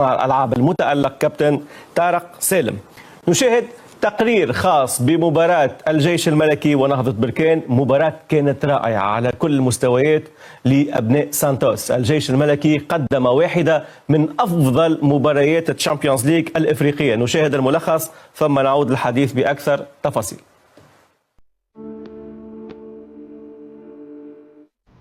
الألعاب المتألق كابتن طارق سالم. نشاهد تقرير خاص بمباراة الجيش الملكي ونهضة بركان. مباراة كانت رائعة على كل المستويات لأبناء سانتوس. الجيش الملكي قدم واحدة من أفضل مباريات الشامبيونز ليج الإفريقية. نشاهد الملخص ثم نعود للحديث بأكثر تفاصيل.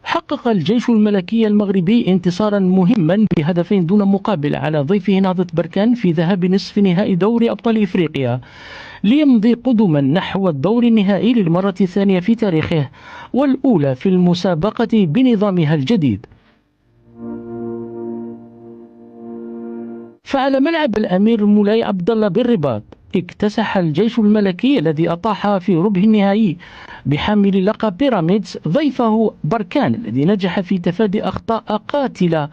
حقق الجيش الملكي المغربي انتصارا مهما بهدفين دون مقابل على ضيفه نهضة بركان في ذهاب نصف نهائي دوري أبطال إفريقيا، ليمضي قدما نحو الدور النهائي للمرة الثانية في تاريخه والأولى في المسابقة بنظامها الجديد. فعلى ملعب الأمير مولاي عبد الله بالرباط اكتسح الجيش الملكي الذي أطاح في ربع النهائي بحامل لقب بيراميدز ضيفه بركان الذي نجح في تفادي أخطاء قاتلة،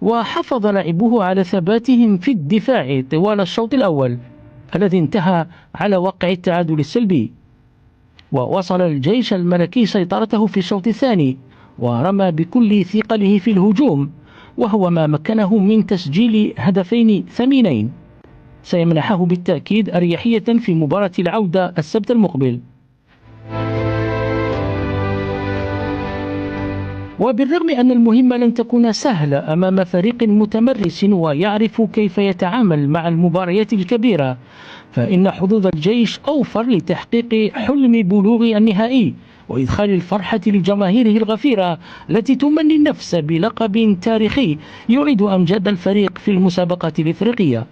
وحافظ لاعبوه على ثباتهم في الدفاع طوال الشوط الأول الذي انتهى على وقع التعادل السلبي. ووصل الجيش الملكي سيطرته في الشوط الثاني ورمى بكل ثقله في الهجوم، وهو ما مكنه من تسجيل هدفين ثمينين سيمنحه بالتأكيد أريحية في مباراة العودة السبت المقبل. وبالرغم أن المهمة لن تكون سهلة أمام فريق متمرس ويعرف كيف يتعامل مع المباريات الكبيرة، فإن حظوظ الجيش أوفر لتحقيق حلم بلوغ النهائي وإدخال الفرحة لجماهيره الغفيرة التي تمني النفس بلقب تاريخي يعيد أمجاد الفريق في المسابقة الإفريقية.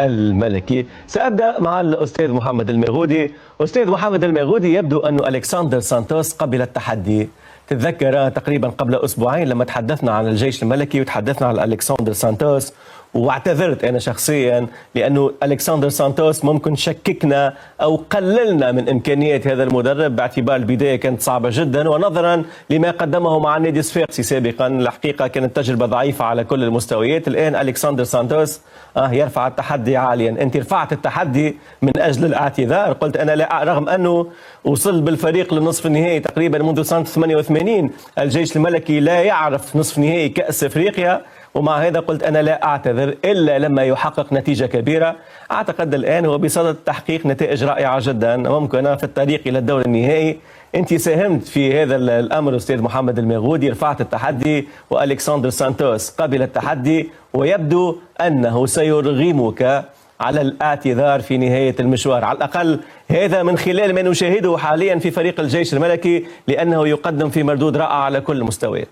الملكي. سأبدأ مع الأستاذ محمد المغودي. أستاذ محمد المغودي، يبدو أن ألكسندر سانتوس قبل التحدي. تتذكر تقريبا قبل أسبوعين لما تحدثنا عن الجيش الملكي وتحدثنا عن ألكسندر سانتوس، واعتذرت أنا شخصيا لأنه ألكسندر سانتوس ممكن شككنا أو قللنا من إمكانيات هذا المدرب باعتبار البداية كانت صعبة جدا، ونظرا لما قدمه مع النادي الصفاقسي سابقا. الحقيقة كانت تجربة ضعيفة على كل المستويات. الآن ألكسندر سانتوس يرفع التحدي عاليا. أنت رفعت التحدي من أجل الاعتذار. قلت أنا لا، رغم أنه وصل بالفريق لنصف النهائي تقريبا منذ سنة 88 الجيش الملكي لا يعرف نصف نهائي كأس أفريقيا، ومع هذا قلت أنا لا أعتذر إلا لما يحقق نتيجة كبيرة. أعتقد الآن هو بصدد تحقيق نتائج رائعة جدا ممكنة في الطريق إلى الدور النهائي. أنت ساهمت في هذا الأمر أستاذ محمد المغودي، رفعت التحدي وألكسندر سانتوس قبل التحدي، ويبدو أنه سيرغمك على الاعتذار في نهاية المشوار. على الأقل هذا من خلال ما نشاهده حاليا في فريق الجيش الملكي، لأنه يقدم في مردود رائع على كل المستويات.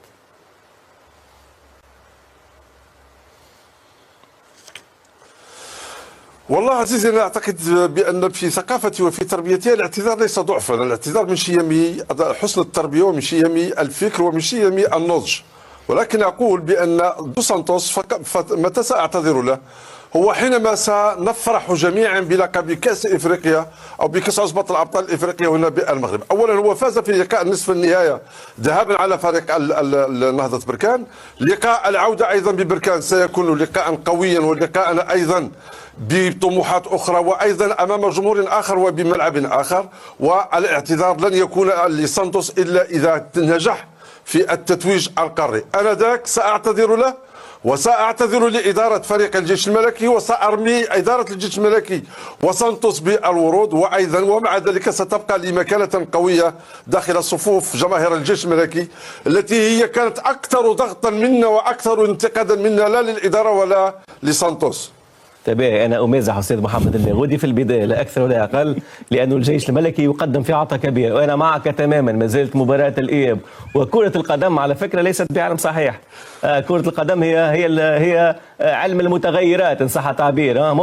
والله عزيزي، أنا أعتقد بأن في ثقافتي وفي تربيتي الاعتذار ليس ضعفا. الاعتذار من شيم حسن التربية ومن شيم الفكر ومن شيم النضج. ولكن أقول بأن دو سانتوس متى سأعتذر له هو حينما سنفرح جميعا بلقب كأس إفريقيا أو بكأس عصبة الأبطال الإفريقية هنا بالمغرب. أولا هو فاز في لقاء نصف النهاية ذهابا على فريق نهضة بركان. لقاء العودة أيضا ببركان سيكون لقاء قويا ولقاء أيضا بطموحات أخرى وأيضا أمام جمهور آخر وبملعب آخر. والاعتذار لن يكون لسانتوس إلا إذا نجح في التتويج القاري. أنا ذاك سأعتذر له وسأعتذر لإدارة فريق الجيش الملكي، وسأرمي إدارة الجيش الملكي وسانتوس بالورود، وأيضا ومع ذلك ستبقى لي مكانة قوية داخل صفوف جماهير الجيش الملكي التي هي كانت أكثر ضغطا منا وأكثر انتقادا منا لا للإدارة ولا لسانتوس. تابعي، أنا أمازح أستاذ محمد المغودي في البداية لا أكثر ولا أقل، لأن الجيش الملكي يقدم في عطاء كبير، وأنا معك تماما. ما زالت مباراة الإياب وكرة القدم على فكرة ليست بعلم صحيح. كرة القدم هي علم المتغيرات إن صح التعبير.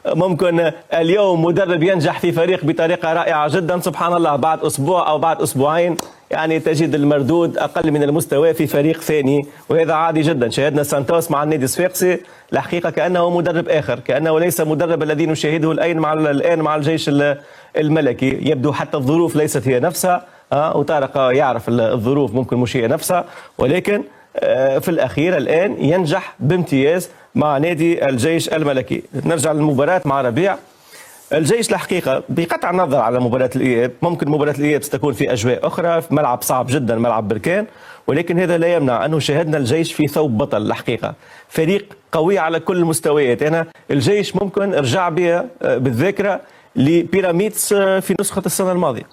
ممكن اليوم مدرب ينجح في فريق بطريقة رائعة جدا، سبحان الله بعد أسبوع أو بعد أسبوعين يعني تجد المردود أقل من المستوى في فريق ثاني، وهذا عادي جدا. شاهدنا سانتوس مع النادي الصفاقسي الحقيقة كأنه مدرب آخر، كأنه ليس مدرب الذي نشاهده الآن مع الجيش الملكي. يبدو حتى الظروف ليست هي نفسها، وطارق يعرف الظروف ممكن مش هي نفسها، ولكن في الأخير الآن ينجح بامتياز مع نادي الجيش الملكي. نرجع للمباراة مع ربيع. الجيش الحقيقة بقطع النظر على مباراة الإياب، ممكن مباراة الإياب ستكون في أجواء أخرى في ملعب صعب جدا، ملعب بركان، ولكن هذا لا يمنع أنه شاهدنا الجيش في ثوب بطل الحقيقة، فريق قوي على كل المستويات. أنا الجيش ممكن ارجع بها بالذاكرة لبيراميدز في نسخة السنة الماضية.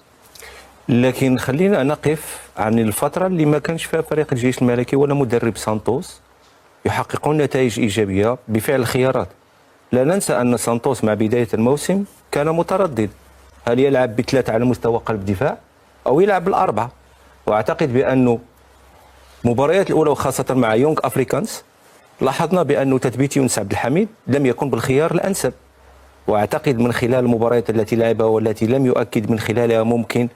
لكن خلينا نقف عن الفترة اللي ما كانش فيها فريق الجيش الملكي ولا مدرب سانتوس يحققون نتائج إيجابية بفعل الخيارات. لا ننسى أن سانتوس مع بداية الموسم كان متردد، هل يلعب بثلاثة على مستوى قلب دفاع أو يلعب بالأربعة. وأعتقد بأنه مباريات الأولى وخاصة مع يونغ أفريكانز لاحظنا بأنه تثبيت يونس عبد الحميد لم يكن بالخيار الأنسب. وأعتقد من خلال المباريات التي لعبها والتي لم يؤكد من خلالها ممكن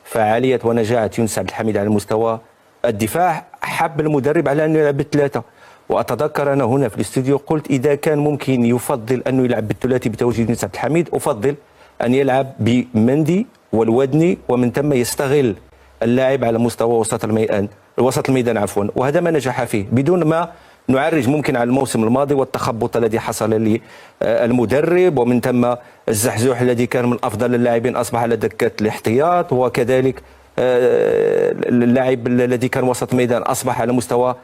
فعالية ونجاعة يونس عبد الحميد على مستوى الدفاع، حب المدرب على أنه يلعب بالثلاثة. وأتذكر أنا هنا في الاستوديو قلت إذا كان ممكن يفضل أنه يلعب بالثلاثي بتواجد يونس عبد الحميد، أفضل أن يلعب بمندي والودني ومن ثم يستغل اللاعب على مستوى وسط الميدان عفوا. وهذا ما نجح فيه بدون ما نعرج ممكن على الموسم الماضي والتخبط الذي حصل للمدرب، ومن ثم الزحزوح الذي كان من أفضل اللاعبين أصبح على دكة الاحتياط، وكذلك اللاعب الذي كان وسط ميدان أصبح على مستوى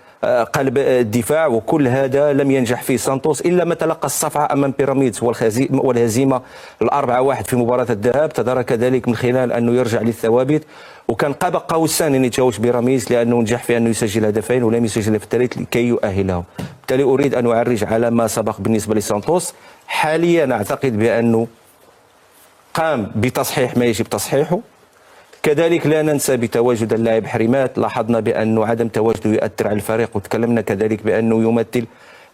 قلب الدفاع. وكل هذا لم ينجح فيه سانتوس إلا ما تلقى الصفعة أمام بيراميدز والهزيمة 4-1 في مباراة الذهاب. تدارك ذلك من خلال أنه يرجع للثوابت، وكان قاب قوسين أن يتجاوز بيراميدز لأنه نجح في أنه يسجل هدفين ولم يسجل في الثالث لكي يؤهلهم. بالتالي أريد أن أعرج على ما سبق بالنسبة لسانتوس. حاليا أعتقد بأنه قام بتصحيح ما يجب تصحيحه. كذلك لا ننسى بتواجد اللاعب حريمات، لاحظنا بأنه عدم تواجده يؤثر على الفريق، وتكلمنا كذلك بأنه يمثل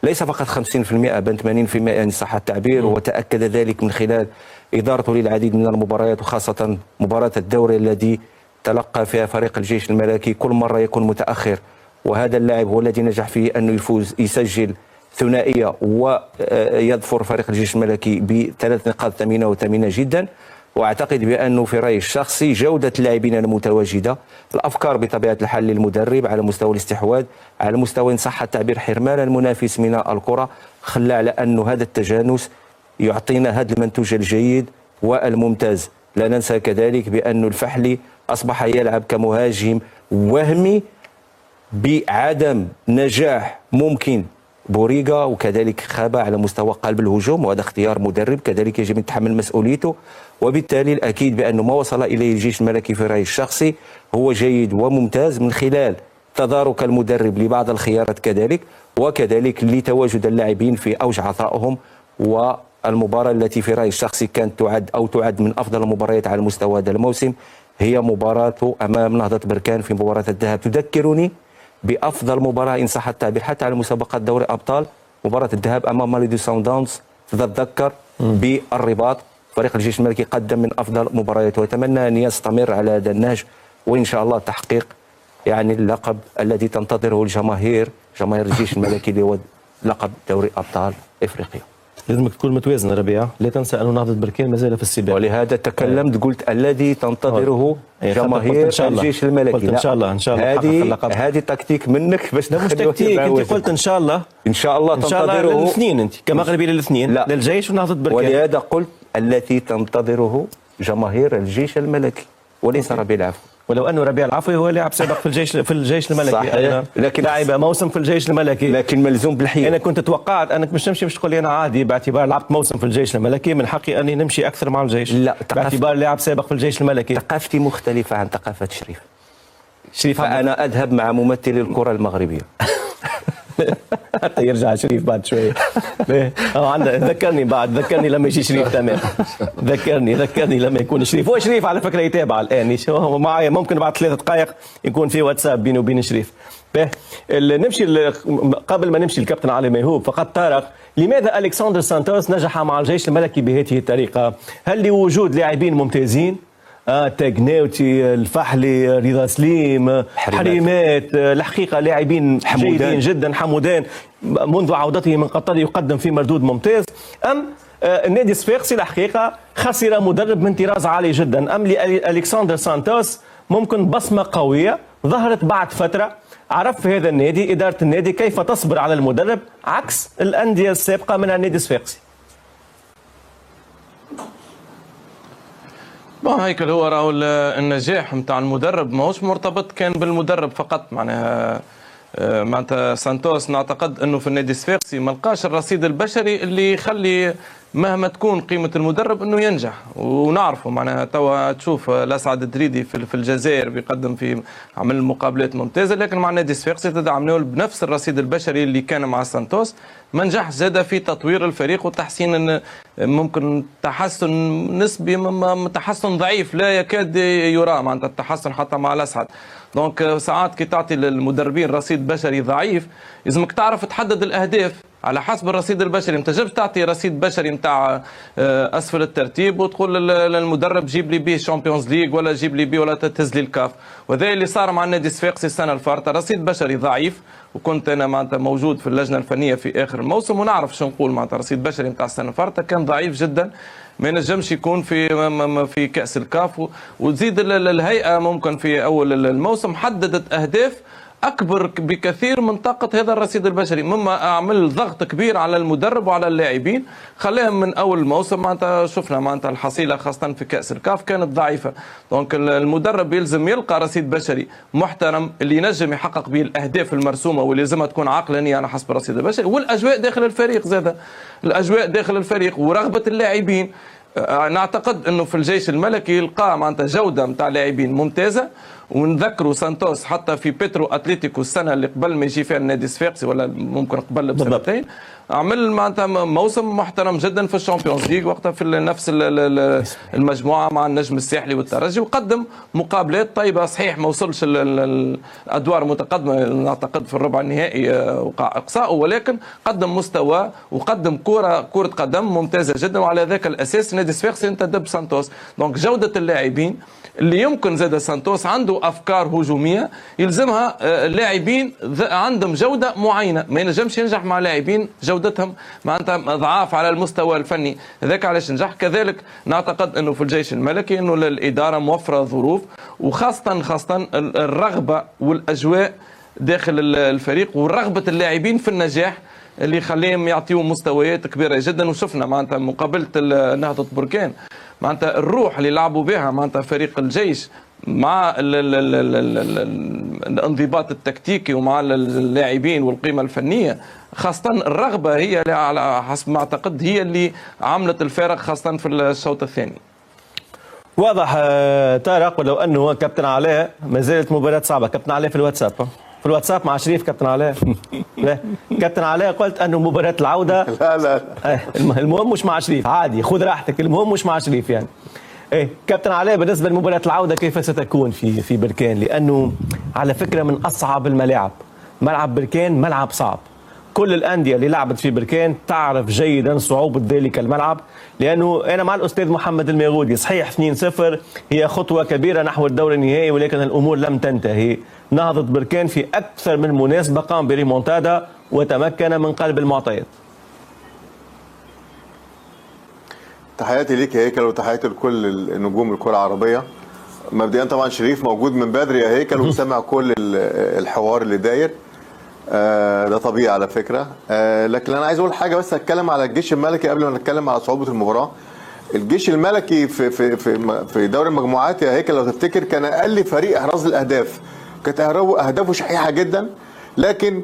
ليس فقط 50% بل 80% إن صح التعبير. وتأكد ذلك من خلال إدارته للعديد من المباريات، وخاصة مباراة الدوري الذي تلقى فيها فريق الجيش الملكي كل مرة يكون متأخر، وهذا اللاعب هو الذي نجح فيه أنه يفوز يسجل ثنائية ويظفر فريق الجيش الملكي ب3 نقاط ثمينة جدا. واعتقد بانه في رايي الشخصي جوده اللاعبين المتواجده، الافكار بطبيعه الحال للمدرب على مستوى الاستحواذ، على مستوى ان صح التعبير حرمان المنافس من الكره، خلى على انه هذا التجانس يعطينا هذا المنتوج الجيد والممتاز. لا ننسى كذلك بانه الفحلي اصبح يلعب كمهاجم وهمي بعدم نجاح ممكن بوريغا، وكذلك خاب على مستوى قلب الهجوم، وهذا اختيار مدرب كذلك يجب ان يتحمل مسؤوليته. وبالتالي الاكيد بانه ما وصل اليه الجيش الملكي في رايي الشخصي هو جيد وممتاز من خلال تدارك المدرب لبعض الخيارات كذلك، وكذلك لتواجد اللاعبين في اوج عطائهم. والمباراه التي في رايي الشخصي كانت تعد من افضل المباريات على مستوى هذا الموسم هي مباراته امام نهضه بركان في مباراه الذهاب. تذكرني بافضل مباراه ان صح التعبير حتى على مسابقات دوري ابطال، مباراه الذهاب امام ماليدو سان داونز. تتذكر بالرباط فريق الجيش الملكي قدم من افضل مبارياته، واتمنى ان يستمر على هذا النهج، وان شاء الله تحقيق يعني اللقب الذي تنتظره جماهير الجيش الملكي اللي هو لقب دوري ابطال افريقيا. لازمك تكون متوازن ربيع، لا تنسى انه نهضه بركان ما زال في السباق، ولهذا تكلمت قلت الذي تنتظره جماهير الجيش الملكي. قلت ان شاء الله هذه تكتيك منك باش مش تكتيك، انت قلت ان شاء الله تنتظره للاثنين، انت كمغربي للاثنين، للجيش ونهضه بركان. ولهذا قلت التي تنتظره جماهير الجيش الملكي وليس ربيع العفو. ولو انه ربيع العفوي هو لاعب سابق في الجيش الملكي، صحيح، لكن لاعب موسم في الجيش الملكي، لكن ملزوم بالحيل. انا كنت توقعت انك مش تمشي، مش تقول لي انا عادي باعتبار لعبت موسم في الجيش الملكي من حقي اني نمشي اكثر مع الجيش. لا، باعتبار لاعب سابق في الجيش الملكي. ثقافتي مختلفه عن ثقافه شريف فانا اذهب مع ممثلي الكره المغربيه. حتى يرجع شريف بعد شويه. ذكرني لما يجي شريف. تمام، ذكرني لما يكون شريف. هو شريف على فكره يتابع الان، هو معي، ممكن بعد 3 دقائق يكون في واتساب بيني وبين شريف. نمشي قبل ما نمشي الكابتن علي ميهوب فقط طارق، لماذا الكسندر سانتوس نجح مع الجيش الملكي بهذه الطريقه؟ هل لوجود لاعبين ممتازين؟ تاجناوتي، الفحلي، رضا سليم، حريمات، الحقيقه لاعبين جيدين جدا، حمودان منذ عودته من قطر يقدم في مردود ممتاز، ام النادي الصفاقسي الحقيقه خسر مدرب من طراز عالي جدا، ام لالكسندر سانتوس ممكن بصمه قويه ظهرت بعد فتره، عرف في هذا النادي اداره النادي كيف تصبر على المدرب عكس الانديه السابقه من النادي الصفاقسي؟ هيكل هو راهو النجاح نتاع المدرب ماهوش مرتبط كان بالمدرب فقط. معناتها سانتوس نعتقد انه في النادي الصفاقسي ما لقاش الرصيد البشري اللي يخلي مهما تكون قيمه المدرب انه ينجح. ونعرفه معناها توا تشوف الاسعد الدريدي في الجزائر بيقدم في عمل مقابلات ممتازه، لكن مع النادي الصفاقسي تدعمناه بنفس الرصيد البشري اللي كان مع سانتوس ما نجحش زاد في تطوير الفريق وتحسين، ممكن تحسن نسبي، تحسن ضعيف لا يكاد يرى معناتها التحسن حتى مع الاسعد. دونك ساعات كي تعطي للمدربين رصيد بشري ضعيف لازمك تعرف تحدد الاهداف على حسب الرصيد البشري. ما تنجمش تعطي رصيد بشري نتاع اسفل الترتيب وتقول للمدرب جيب لي بيه شامبيونز ليج ولا جيب لي بيه ولا تهز لي الكاف. وهذا اللي صار مع النادي الصفاقسي السنه الفارطه، رصيد بشري ضعيف. وكنت انا معناتها موجود في اللجنه الفنيه في اخر الموسم ونعرف شو نقول، معناتها رصيد بشري نتاع السنه الفارطه كان ضعيف جدا، ما ينجمش يكون في كاس الكاف. وتزيد الهيئه ممكن في اول الموسم حددت اهداف اكبر بكثير من طاقه هذا الرصيد البشري، مما اعمل ضغط كبير على المدرب وعلى اللاعبين خلاهم من اول الموسم معناتها شفنا معناتها الحصيله خاصه في كاس الكاف كانت ضعيفه. دونك المدرب يلزم يلقى رصيد بشري محترم اللي ينجم يحقق به الاهداف المرسومه واللي لازمها تكون عقلانيه على حسب الرصيد البشري، والاجواء داخل الفريق زاده، الاجواء داخل الفريق ورغبه اللاعبين. نعتقد انه في الجيش الملكي يلقى معناتها جوده نتاع لاعبين ممتازه. ونذكروا سانتوس حتى في بيترو اتليتيكو السنه اللي قبل ما يجي فيها النادي الصفاقسي ولا ممكن قبل بسنتين عمل معناتها موسم محترم جدا في الشامبيونز ليج وقتها في نفس المجموعه مع النجم الساحلي والترجي، وقدم مقابلات طيبه. صحيح ما وصلش الادوار متقدمه نعتقد في الربع النهائي وقع اقصائه، ولكن قدم مستوى وقدم كره قدم ممتازه جدا. وعلى ذاك الاساس النادي الصفاقسي انتدب سانتوس. دونك جوده اللاعبين اللي يمكن زاد سانتوس عنده افكار هجوميه يلزمها اللاعبين عندهم جوده معينه، ما ينجمش ينجح مع لاعبين جودتهم معناتها ضعاف على المستوى الفني. هذاك علاش نجح. كذلك نعتقد انه في الجيش الملكي انه الاداره موفره ظروف وخاصه الرغبه والاجواء داخل الفريق ورغبه اللاعبين في النجاح اللي يخليهم يعطيوا مستويات كبيره جدا. وشفنا معناتها مقابله نهضه بركان معناتها الروح اللي لعبوا بها معناتها فريق الجيش مع الانضباط التكتيكي ومع اللاعبين والقيمه الفنيه، خاصه الرغبه هي على حسب ما اعتقد هي اللي عملت الفارق خاصه في الشوط الثاني. واضح طارق، ولو انه كابتن علاء ما زالت مباراه صعبه. كابتن علاء في الواتساب مع شريف. كابتن علاء لا كابتن علاء قلت انه مباراه العوده لا المهم مش مع شريف، عادي خذ راحتك، المهم مش مع شريف يعني. ايه كابتن علاء بالنسبه لمباراه العوده كيف ستكون في بركان؟ لانه على فكره من اصعب الملاعب، ملعب بركان ملعب صعب. كل الانديه اللي لعبت في بركان تعرف جيدا صعوبه ذلك الملعب، لانه انا مع الاستاذ محمد الميغودي. صحيح 2-0 هي خطوه كبيره نحو الدور النهائي، ولكن الامور لم تنتهي. نهضه بركان في اكثر من مناسبه قام بريمونتادا وتمكن من قلب المعطيات. تحياتي ليك يا هيكل وتحياتي لكل النجوم الكره العربيه. مبدئيا طبعا شريف موجود من بدري يا هيكل وسمع كل الحوار اللي داير، ده طبيعي على فكره. لكن انا عايز اقول حاجه بس، اتكلم على الجيش الملكي قبل ما نتكلم على صعوبه المباراه. الجيش الملكي في دوري المجموعات يا هيكل لو تفتكر كان اقل فريق احراز الاهداف، كانت اهدافه شحيحه جدا. لكن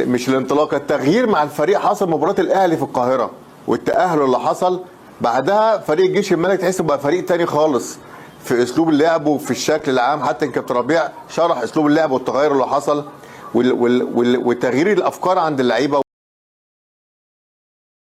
مش الانطلاقه، التغيير مع الفريق حصل مباراه الاهلي في القاهره والتاهل اللي حصل بعدها. فريق الجيش الملكي تحس بقى فريق تاني خالص في اسلوب اللعب وفي الشكل العام. حتى كابتن ربيع شرح اسلوب اللعب والتغير اللي حصل وتغيير الافكار عند اللعيبه.